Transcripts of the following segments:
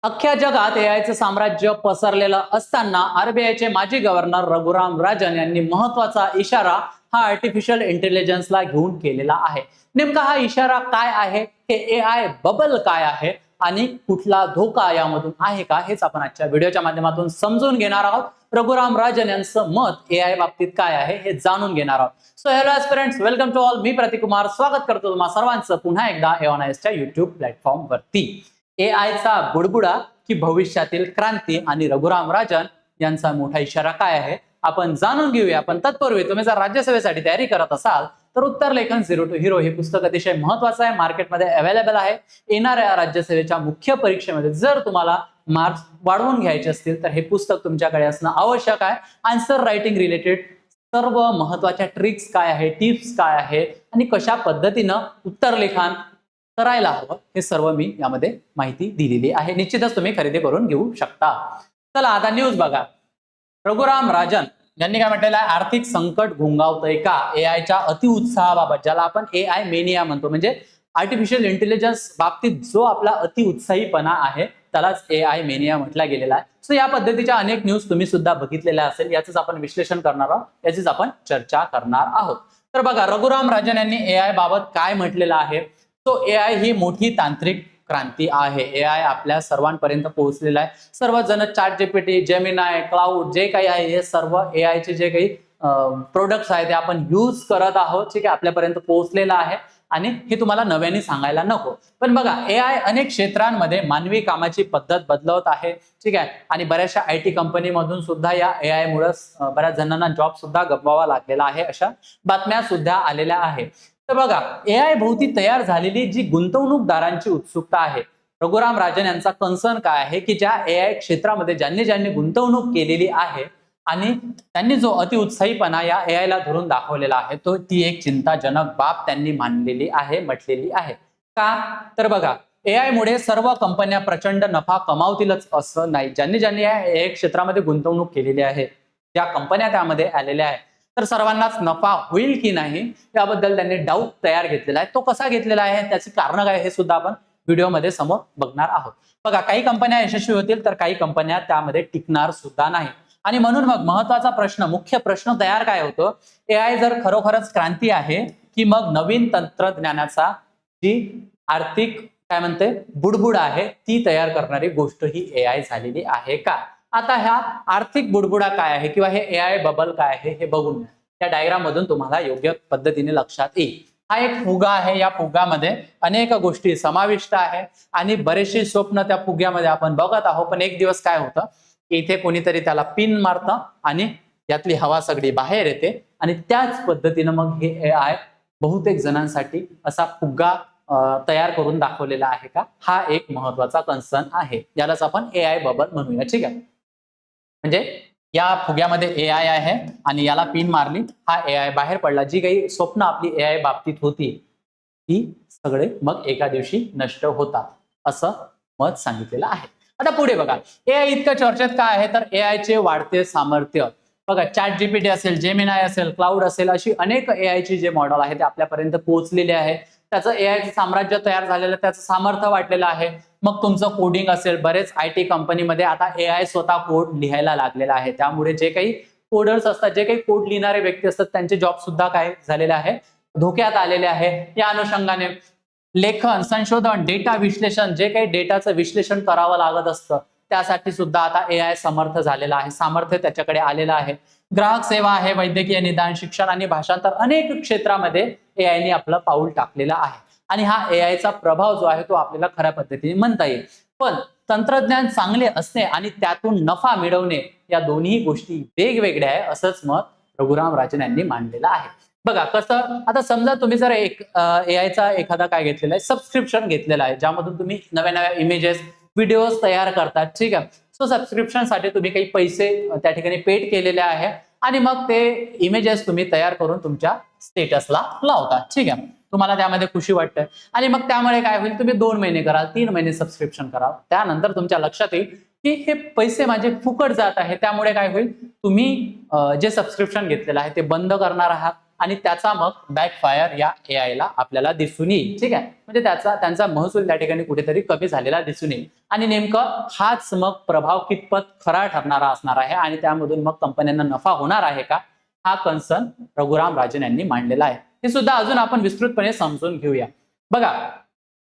अख्ख्या जगात एआयचं साम्राज्य पसरलेलं असताना आरबीआयचे माजी गव्हर्नर रघुराम राजन यांनी महत्वाचा इशारा हा आर्टिफिशियल इंटेलिजन्सला घेऊन केलेला आहे। नेमका हा इशारा काय आहे, हे एआय बबल काय आहे आणि कुठला धोका यामधून आहे का, हेच आपण आजच्या व्हिडिओच्या माध्यमातून समजून घेणार आहोत। रघुराम राजन यांचं मत एआय बाबतीत काय आहे हे जाणून घेणार आहोत। So hello aspirants, welcome to all. मी प्रतीक कुमार स्वागत करतो तुम्हा सर्वांचं पुन्हा एकदा एओनाइसच्या युट्यूब प्लॅटफॉर्म वरती। एआयचा बुडबुडा की भविष्यातील क्रांती आणि रघुराम राजन यांचा मोठा इशारा काय आहे आपण जाणून घेऊया। पण तत्पूर्वी तुम्ही जर राज्यसभेसाठी तयारी करत असाल तर उत्तर लेखन झिरो टू हिरो हे पुस्तक अतिशय महत्वाचं आहे, मार्केटमध्ये अवेलेबल आहे। येणाऱ्या राज्यसभेच्या मुख्य परीक्षेमध्ये जर तुम्हाला मार्क्स वाढवून घ्यायचे असतील तर हे पुस्तक तुमच्याकडे असणं आवश्यक आहे। आन्सर रायटिंग रिलेटेड सर्व महत्वाच्या ट्रिक्स काय आहे, टिप्स काय आहे आणि कशा पद्धतीनं उत्तर लेखन करायला हवं हे सर्व मी यामध्ये माहिती दिलेली आहे। निश्चितच तुम्ही खरेदी करून घेऊ शकता। चला आता न्यूज बघा। रघुराम राजन यांनी काय म्हटलेलं आहे, आर्थिक संकट घोंगावतंय का? एआयच्या अतिउत्साहाबाबत, ज्याला आपण एआय मेनिया म्हणतो, म्हणजे आर्टिफिशियल इंटेलिजन्स बाबतीत जो आपला अतिउत्साहीपणा आहे त्यालाच एआय मेनिया म्हटला गेलेला आहे। सो या पद्धतीच्या अनेक न्यूज तुम्ही सुद्धा बघितलेल्या असेल, याचंच आपण विश्लेषण करणार आहोत, याचीच आपण चर्चा करणार आहोत। तर बघा, रघुराम राजन यांनी एआय बाबत काय म्हटलेलं आहे। तो एआय ही मोठी तांत्रिक क्रांती आहे। एआय आपल्या सर्वांपर्यंत पोहोचलेला आहे। सर्वजण चॅट जीपीटी, जेमिनाय, क्लाउड जे काही आहे हे सर्व एआयचे जे काही प्रोडक्ट्स आहेत ते आपण यूज करत आहोत। ठीक आहे, आपल्यापर्यंत पोहोचलेला आहे आणि हे तुम्हाला नव्याने सांगायला नको। पण बघा, एआय अनेक क्षेत्रांमध्ये मानवी कामाची पद्धत बदलवत आहे। ठीक आहे, आणि बऱ्याचशा आयटी कंपनीमधून सुद्धा या एआय मुळे बऱ्याच जणांना जॉब सुद्धा गमवावा लागलेला आहे, अशा बातम्या सुद्धा आलेल्या आहेत। तर बघा, एआय भोवती तयार झालेली जी गुंतवणूकदारांची उत्सुकता आहे, रघुराम राजन यांचा कन्सर्न काय आहे की ज्या एआय क्षेत्रामध्ये ज्यांनी गुंतवणूक केलेली आहे आणि त्यांनी जो अतिउत्साहीपणा या एआय ला धरून दाखवलेला आहे, तो ती एक चिंताजनक बाब त्यांनी मानलेली आहे, म्हटलेली आहे। का? तर बघा, एआय मुळे सर्व कंपन्या प्रचंड नफा कमावतीलच असं नाही। ज्यांनी या एआय क्षेत्रामध्ये गुंतवणूक केलेली आहे, ज्या कंपन्या त्यामध्ये आलेल्या आहेत, तर सर्वांनाच नफा होईल की नाही याबद्दल त्यांनी डाऊट तयार घेतलेला आहे। तो कसा घेतलेला आहे, त्याची कारण काय हे सुद्धा आपण व्हिडिओमध्ये समोर बघणार आहोत। बघा, काही कंपन्या यशस्वी होतील तर काही कंपन्या त्यामध्ये टिकणार सुद्धा नाही। आणि म्हणून मग महत्वाचा प्रश्न, मुख्य प्रश्न तयार काय होतो, एआय जर खरोखरच क्रांती आहे की मग नवीन तंत्रज्ञानाचा जी आर्थिक काय म्हणते बुडबुड आहे ती तयार करणारी गोष्ट ही एआय झालेली आहे का? आता ह्या आर्थिक बुडबुडा काय आहे किंवा हे एआय बबल काय आहे हे बघून त्या डायग्राम मधून तुम्हाला योग्य पद्धतीने लक्षात येईल। हा एक फुगा आहे, या फुग्यामध्ये अनेक गोष्टी समाविष्ट आहे आणि बरेचसे स्वप्न त्या फुग्यामध्ये आपण बघत आहोत। पण एक दिवस काय होतं की इथे कोणीतरी त्याला पिन मारतं आणि यातली हवा सगळी बाहेर येते आणि त्याच पद्धतीनं मग हे एआय बहुतेक जणांसाठी असा फुगा तयार करून दाखवलेला आहे का? हा एक महत्वाचा कन्सर्न आहे, यालाच आपण एआय बबल म्हणूया। ठीक आहे, म्हणजे या फुग्यामध्ये एआय आहे आणि याला पिन मारली, हा एआय बाहेर पडला। जी काही स्वप्न आपली एआय बाबतीत होती ती सगळे मग एका दिवशी नष्ट होतात, असं मत सांगितलेलं आहे। आता पुढे बघा, एआय इतकं चर्चेत काय आहे, तर एआयचे वाढते सामर्थ्य। बघा, चॅट जीपीटी असेल, जेमिनाय असेल, क्लाउड असेल, अशी अनेक एआयची जे मॉडेल आहे ते आपल्यापर्यंत पोहोचलेले आहे। त्याचं एआयचं साम्राज्य तयार झालेलं, त्याचं सामर्थ्य वाढलेलं आहे। मग तुमचं कोडिंग असेल, बरेच आयटी कंपनीमध्ये आता एआय स्वतः कोड लिहायला लागलेला आहे। त्यामुळे जे काही कोडर्स असतात, जे काही कोड लिहिणारे व्यक्ती असतात, त्यांचे जॉब सुद्धा काय झालेले आहे, धोक्यात आलेले आहे। या अनुषंगाने लेखन, संशोधन, डेटा विश्लेषण, जे काही डेटाचं विश्लेषण करावं लागत असतं त्यासाठी सुद्धा आता एआय समर्थ झालेला आहे, सामर्थ्य त्याच्याकडे आलेलं आहे। ग्राहक सेवा आहे, वैद्यकीय निदान, शिक्षण आणि भाषांतर, अनेक क्षेत्रामध्ये एआयने आपलं पाऊल टाकलेलं आहे आणि हा एआयचा प्रभाव जो आहे तो आपल्याला खऱ्या पद्धतीने म्हणता येईल। पण तंत्रज्ञान चांगले असणे आणि त्यातून नफा मिळवणे या दोन्ही गोष्टी वेगवेगळ्या आहे, असंच मत रघुराम राजन यांनी मांडलेलं आहे। बघा कसं, आता समजा तुम्ही जर एक एआयचा एखादा काय घेतलेला आहे, सबस्क्रिप्शन घेतलेला आहे, ज्यामधून तुम्ही नव्या इमेजेस, व्हिडिओज तयार करतात। ठीक आहे, सो सबस्क्रिप्शन साठी तुम्ही काही पैसे त्या ठिकाणी पेड केलेले आहे आणि मग ते इमेजेस तुम्ही तयार करून तुमच्या स्टेटसला लावता। ठीक आहे, तुम्हाला त्यामध्ये खुशी वाटते आणि मग त्यामुळे काय होईल, तुम्ही 2 महिने कराल, 3 महिने सबस्क्रिप्शन कराल, त्यानंतर तुमच्या लक्षात येईल की हे पैसे माझे फुकट जात आहे। त्यामुळे काय होईल, तुम्ही जे सबस्क्रिप्शन घेतलेलं आहे ते बंद करणार आहात आणि त्याचा मग बॅकफायर या AI ला आपल्याला दिसून येईल. ठीक आहे, म्हणजे त्यांचा महसूल त्या ठिकाणी कुठेतरी कमी झालेला दिसून येईल आणि नेमकं हाच मग प्रभाव कितपत खरा ठरणारा असणार आहे आणि त्यामधून मग कंपन्यांना नफा होणार आहे का, हा कन्सर्न रघुराम राजन यांनी मांडलेला आहे. हे सुद्धा अजून आपण विस्तृतपणे समजून घेऊया. बघा,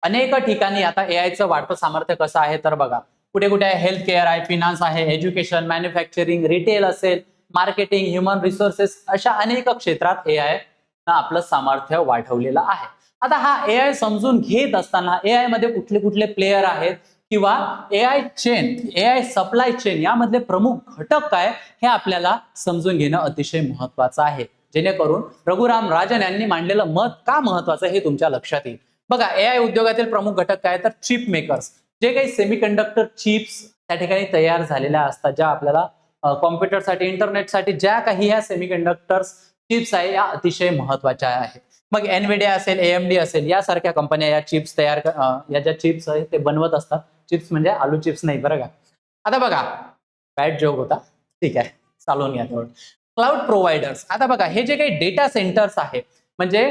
अनेक ठिकाणी आता एआयचं वाढतं सामर्थ्य कसं आहे तर बघा, कुठे कुठे हेल्थ केअर आहे, फिनान्स आहे, एज्युकेशन, मॅन्युफॅक्चरिंग, रिटेल असेल, मार्केटिंग, ह्युमन रिसोर्सेस, अशा अनेक क्षेत्रात एआय आपलं सामर्थ्य वाढवलेलं आहे. आता हा एआय समजून घेत असताना एआय मध्ये कुठले कुठले प्लेयर आहेत किंवा एआय सप्लाय चेन यामधले प्रमुख घटक काय हे आपल्याला समजून घेणं अतिशय महत्वाचं आहे, जेणेकरून रघुराम राजन यांनी मांडलेलं मत का महत्वाचं हे तुमच्या लक्षात येईल. बघा, एआय उद्योगातील प्रमुख घटक काय तर चिप मेकर्स, जे काही सेमीकंडक्टर चिप्स त्या ठिकाणी तयार झालेल्या असतात, ज्या आपल्याला कॉम्प्युटरसाठी, इंटरनेटसाठी ज्या काही ह्या सेमीकंडक्टर्स चिप्स आहे या अतिशय महत्वाच्या आहेत. मग एनव्हिडिया असेल, AMD असेल, यासारख्या कंपन्या या चिप्स या ज्या चिप्स आहेत ते बनवत असतात. चिप्स म्हणजे आलू चिप्स नाही बरं का. आता बघा, बॅड जोक होता, ठीक आहे, चालवून घ्या थोडं. क्लाउड प्रोव्हायडर्स, आता बघा, हे जे काही डेटा सेंटर्स आहे, म्हणजे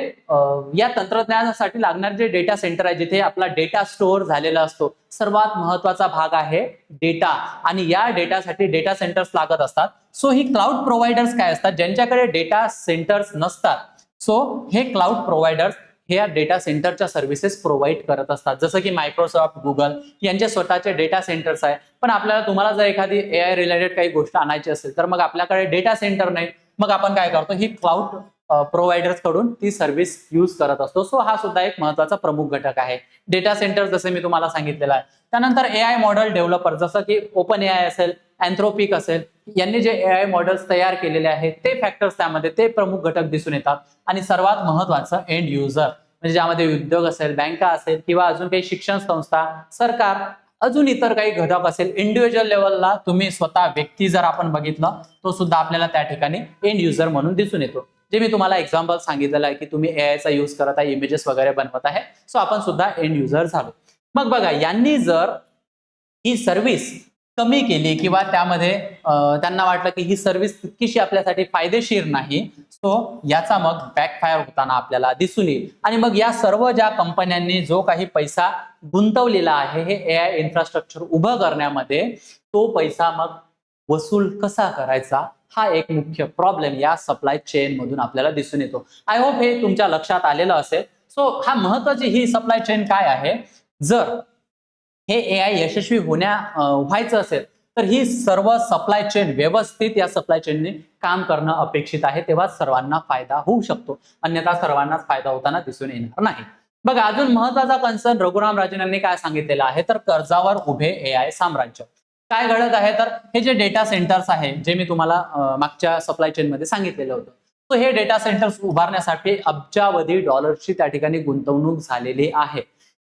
या तंत्रज्ञानासाठी लागणारे जे डेटा सेंटर आहे, जिथे आपला डेटा स्टोअर झालेला असतो, सर्वात महत्वाचा भाग आहे डेटा, आणि या डेटासाठी डेटा सेंटर्स लागत असतात. सो ही क्लाउड प्रोव्हायडर्स काय असतात, ज्यांच्याकडे डेटा सेंटर्स नसतात, सो हे क्लाउड प्रोव्हायडर्स हे या डेटा सेंटरच्या सर्व्हिसेस प्रोव्हाइड करत असतात. जसं की मायक्रोसॉफ्ट, गुगल यांचे स्वतःचे डेटा सेंटर्स आहे. पण तुम्हाला जर एखादी एआय रिलेटेड काही गोष्ट आणायची असेल तर मग आपल्याकडे डेटा सेंटर नाही, मग आपण काय करतो, ही क्लाउड प्रोव्हायडर्स कडून ती सर्व्हिस यूज करत असतो. सो हा सुद्धा एक महत्वाचा प्रमुख घटक आहे. डेटा सेंटर जसे मी तुम्हाला सांगितलेलं आहे. त्यानंतर एआय मॉडेल डेव्हलपर, जसं की ओपन एआय असेल, अँथ्रोपिक असेल, यांनी जे एआय मॉडेल्स तयार केलेले आहेत ते फॅक्टर्स त्यामध्ये ते प्रमुख घटक दिसून येतात. आणि सर्वात महत्वाचं एंड युजर, म्हणजे ज्यामध्ये उद्योग असेल, बँका असेल किंवा अजून काही शिक्षण संस्था, सरकार, अजून इतर काही घटक असेल, इंडिव्हिज्युअल लेवलला तुम्ही स्वतः व्यक्ती जर आपण बघितलं तो सुद्धा आपल्याला त्या ठिकाणी एंड युजर म्हणून दिसून येतो. जे मी तुम्हाला एक्झाम्पल सांगितलेलं आहे की तुम्ही एआयचा यूज करत आहे, इमेजेस वगैरे बनवत आहे, सो आपण सुद्धा एंड युजर झालो. मग बघा, यांनी जर ही सर्व्हिस कमी केली किंवा त्यामध्ये त्यांना वाटलं की ही सर्व्हिस तितकीशी आपल्यासाठी फायदेशीर नाही, सो याचा मग बॅकफायर होताना आपल्याला दिसून येईल. आणि मग या सर्व ज्या कंपन्यांनी जो काही पैसा गुंतवलेला आहे हे एआय इन्फ्रास्ट्रक्चर उभं करण्यामध्ये, तो पैसा मग वसूल कसा करायचा, हा एक मुख्य प्रॉब्लेम या सप्लाय चेन मधून आपल्याला दिसून येतो. आय होप हे तुमच्या लक्षात आलेलं असेल. सो हा महत्वाची ही सप्लाय चेन काय आहे, जर हे एआय यशस्वी व्हायचं असेल तर ही सर्व सप्लाय चेन व्यवस्थित या सप्लाय चेनने काम करणं अपेक्षित आहे, तेव्हा सर्वांना फायदा होऊ शकतो, अन्यथा सर्वांनाच फायदा होताना दिसून येणार नाही. बघा, अजून महत्वाचा कन्सर्न रघुराम राजन यांनी काय सांगितलेला आहे तर कर्जावर उभे एआय साम्राज्य. काय घडत आहे तर हे जे डेटा सेंटर्स आहे, जे मी तुम्हाला मागच्या सप्लाय चेन मध्ये सांगितलेलं होतं, तर हे डेटा सेंटर्स उभारण्यासाठी अब्जावधी डॉलर्सची त्या ठिकाणी गुंतवणूक झालेली आहे.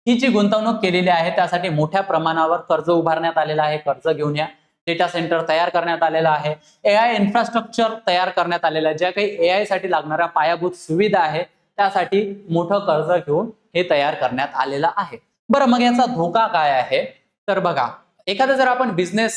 ही जी गुंतवणूक केलेली आहे त्यासाठी मोठ्या प्रमाणावर कर्ज उभारण्यात आलेलं आहे. कर्ज घेऊन या डेटा सेंटर तयार करण्यात आलेला आहे. एआय इन्फ्रास्ट्रक्चर तयार करण्यात आलेलं आहे. ज्या काही एआय साठी लागणाऱ्या पायाभूत सुविधा आहे त्यासाठी मोठं कर्ज घेऊन हे तयार करण्यात आलेलं आहे. बरं, मग याचा धोका काय आहे तर बघा, एखादा जर आपण बिझनेस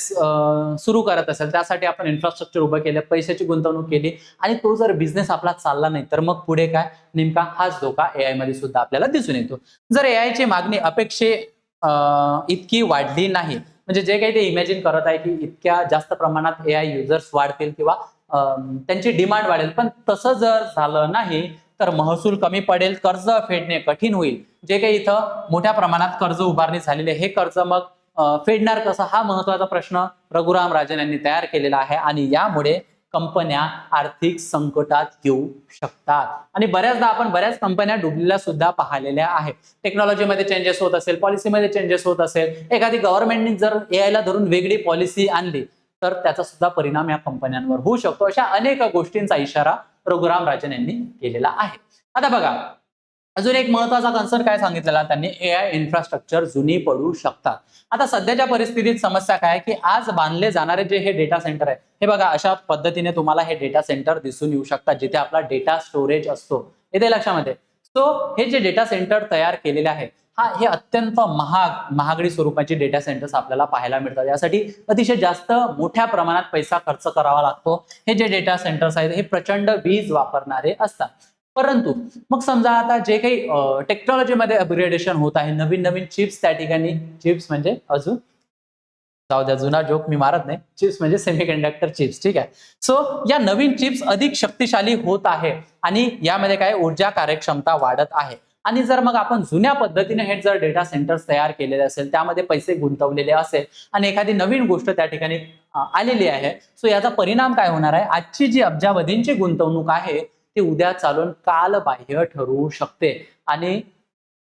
सुरू करत असेल, त्यासाठी आपण इन्फ्रास्ट्रक्चर उभं केलं, पैशाची गुंतवणूक केली आणि तो जर बिझनेस आपला चालला नाही तर मग पुढे काय, नेमका हाच धोका एआय मध्ये सुद्धा आपल्याला दिसून येतो. जर एआयची मागणी अपेक्षे इतकी वाढली नाही, म्हणजे जे काही ते इमॅजिन करत आहे की इतक्या जास्त प्रमाणात एआय युजर्स वाढतील किंवा त्यांची डिमांड वाढेल, पण तसं जर झालं नाही तर महसूल कमी पडेल, कर्ज फेडणे कठीण होईल. जे काही इथं मोठ्या प्रमाणात कर्ज उभारणी झालेले, हे कर्ज मग फेडणार कसं, हा महत्वाचा प्रश्न रघुराम राजन यांनी तयार केलेला आहे. आणि यामुळे कंपन्या आर्थिक संकटात येऊ शकतात आणि बऱ्याचदा आपण बऱ्याच कंपन्या डुबलेल्या सुद्धा पाहिलेल्या आहेत. टेक्नॉलॉजीमध्ये चेंजेस होत असेल, पॉलिसीमध्ये चेंजेस होत असेल, एखादी गव्हर्नमेंटनी जर एआयला धरून वेगळी पॉलिसी आणली तर त्याचा सुद्धा परिणाम या कंपन्यांवर होऊ शकतो. अशा अनेक गोष्टींचा इशारा रघुराम राजन यांनी केलेला आहे. आता बघा, अजून एक महत्वाचा कन्सर्न काय सांगितलेला त्यांनी, एआय इन्फ्रास्ट्रक्चर जुनी पडू शकतात. आता सध्याच्या परिस्थितीत समस्या काय की आज बांधले जाणारे जे हे डेटा सेंटर आहे, हे बघा अशा पद्धतीने तुम्हाला हे डेटा सेंटर दिसून येऊ शकतात, जिथे आपला डेटा स्टोरेज असतो. येते लक्षामध्ये, सो हे जे डेटा सेंटर तयार केलेले आहे हे अत्यंत महागडी स्वरूपाचे डेटा सेंटर्स आपल्याला पाहायला मिळतात. यासाठी अतिशय जास्त मोठ्या प्रमाणात पैसा खर्च करावा लागतो. हे जे डेटा सेंटर्स आहेत हे प्रचंड वीज वापरणारे असतात. परंतु मग समजा आता जे काही टेक्नॉलॉजीमध्ये अपग्रेडेशन होत आहे, नवीन नवीन चिप्स त्या ठिकाणी, चिप्स म्हणजे अजून जाऊ द्या, जुना जोक मी मारत नाही, चिप्स म्हणजे सेमीकंडक्टर चिप्स, ठीक आहे. सो या नवीन चिप्स अधिक शक्तिशाली होत आहे आणि यामध्ये काय ऊर्जा कार्यक्षमता वाढत आहे. आणि जर मग आपण जुन्या पद्धतीने हे जर डेटा सेंटर्स तयार केलेले असेल, त्यामध्ये पैसे गुंतवलेले असेल आणि एखादी नवीन गोष्ट त्या ठिकाणी आलेली आहे, सो याचा परिणाम काय होणार आहे, आजची जी अब्जावधींची गुंतवणूक आहे ती उद्या चालून कालबाह्य ठरवू शकते. आणि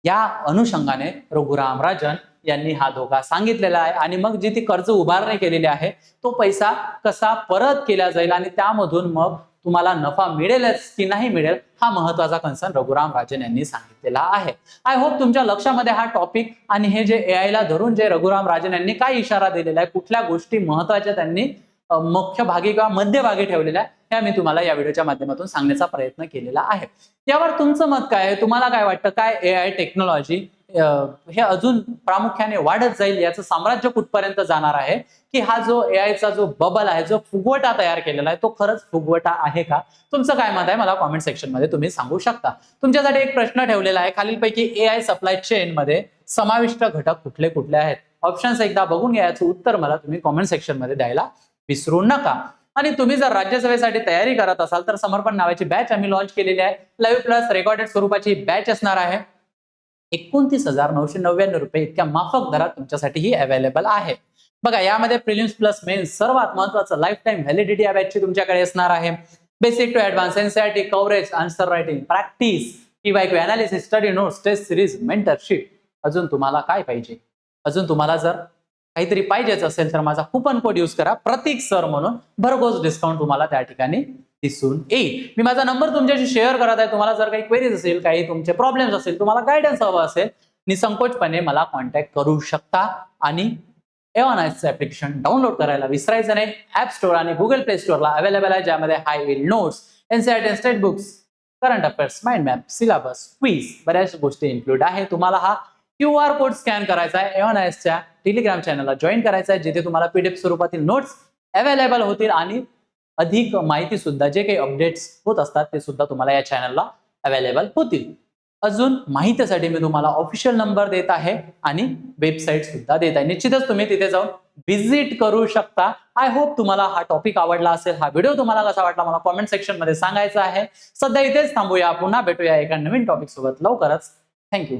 या अनुषंगाने रघुराम राजन यांनी हा धोका सांगितलेला आहे. आणि मग जी ती कर्ज उभारणी केलेली आहे तो पैसा कसा परत केला जाईल आणि त्यामधून मग तुम्हाला नफा मिळेलच की नाही मिळेल, हा महत्वाचा कन्सर्न रघुराम राजन यांनी सांगितलेला आहे. आय होप तुमच्या लक्षामध्ये हा टॉपिक आणि हे जे AI ला धरून जे रघुराम राजन यांनी काय इशारा दिलेला आहे, कुठल्या गोष्टी महत्वाच्या त्यांनी मुख्य भागी किंवा मध्यभागी ठेवलेल्या आहे, हे मी तुम्हाला या व्हिडिओच्या माध्यमातून सांगण्याचा प्रयत्न केलेला आहे. यावर तुमचं मत काय आहे, तुम्हाला काय वाटतं, काय AI टेक्नॉलॉजी हे अजून प्रामुख्याने वाढत जाईल, याचं साम्राज्य कुठपर्यंत जाणार आहे, की हा जो AIचा जो बबल आहे, जो फुगवटा तयार केलेला आहे, तो खरंच फुगवटा आहे का? तुमचं काय मत आहे मला कॉमेंट सेक्शन मध्ये तुम्ही सांगू शकता. तुमच्यासाठी एक प्रश्न ठेवलेला आहे, खालीलपैकी AI सप्लाय चेन मध्ये समाविष्ट घटक कुठले कुठले आहेत? ऑप्शन्स एकदा बघून घ्या, याचं उत्तर मला तुम्ही कॉमेंट सेक्शन मध्ये द्यायला विसरू नका. आणि तुम्ही जर राज्यसभेसाठी तयारी करत असाल तर समर्पण नावाची बॅच आम्ही लॉन्च केलेली आहे. लाईव्ह प्लस रेकॉर्डेड स्वरूपाची बॅच असणार आहे. 29,999 रुपये इतक्या माफक दरात तुमच्यासाठी ही अवेलेबल आहे. बघा, यामध्ये प्रिलिम्स प्लस मेन्स सर्वात महत्वाचं लाईफ टाइम व्हॅलिडिटी या बॅचची तुमच्याकडे असणार आहे. Basic to advance NCERT coverage, answer writing, practice, PYQ analysis, study notes, test series, mentorship. अजून तुम्हाला काय पाहिजे? अजून तुम्हाला जर काहीतरी पाहिजेच असेल तर माझा कुपन कोड यूज करा, प्रतीक सर म्हणून. भरघोस डिस्काउंट तुम्हाला त्या ठिकाणी दिसून येईल. मी माझा नंबर तुमच्याशी शेअर करत आहे. तुम्हाला जर काही क्वेरीज असेल, काही तुमचे प्रॉब्लेम्स असेल, तुम्हाला गायडन्स हवं असेल, निसंकोचपणे मला कॉन्टॅक्ट करू शकता. आणि एओनाइसचं ऍप्लिकेशन डाउनलोड करायला विसरायचं नाही. ऍप स्टोअर आणि गुगल प्ले स्टोअरला अवेलेबल आहे, ज्यामध्ये high yield notes, NCERT state books, current affairs, mind map, syllabus, quiz, बऱ्याच गोष्टी इन्क्लूड आहे. तुम्हाला हा QR कोड स्कॅन करायचा आहे, एओनाइसच्या टेलिग्राम चॅनलला जॉईन करायचं आहे, जिथे तुम्हाला PDF स्वरूपातील नोट्स अवेलेबल होतील आणि अधिक माहिती सुद्धा, जे काही अपडेट्स होत असतात ते सुद्धा तुम्हाला या चॅनलला अवेलेबल होतील. अजून माहितीसाठी मी तुम्हाला ऑफिशियल नंबर देत आहे आणि वेबसाईट सुद्धा देत आहे. निश्चितच तुम्ही तिथे जाऊन व्हिजिट करू शकता. आय होप तुम्हाला हा टॉपिक आवडला असेल. हा व्हिडिओ तुम्हाला कसा वाटला मला कॉमेंट सेक्शन मध्ये सांगायचं आहे. सध्या इथेच थांबूया, पुन्हा भेटूया एका नवीन टॉपिक सोबत लवकरच. थँक्यू.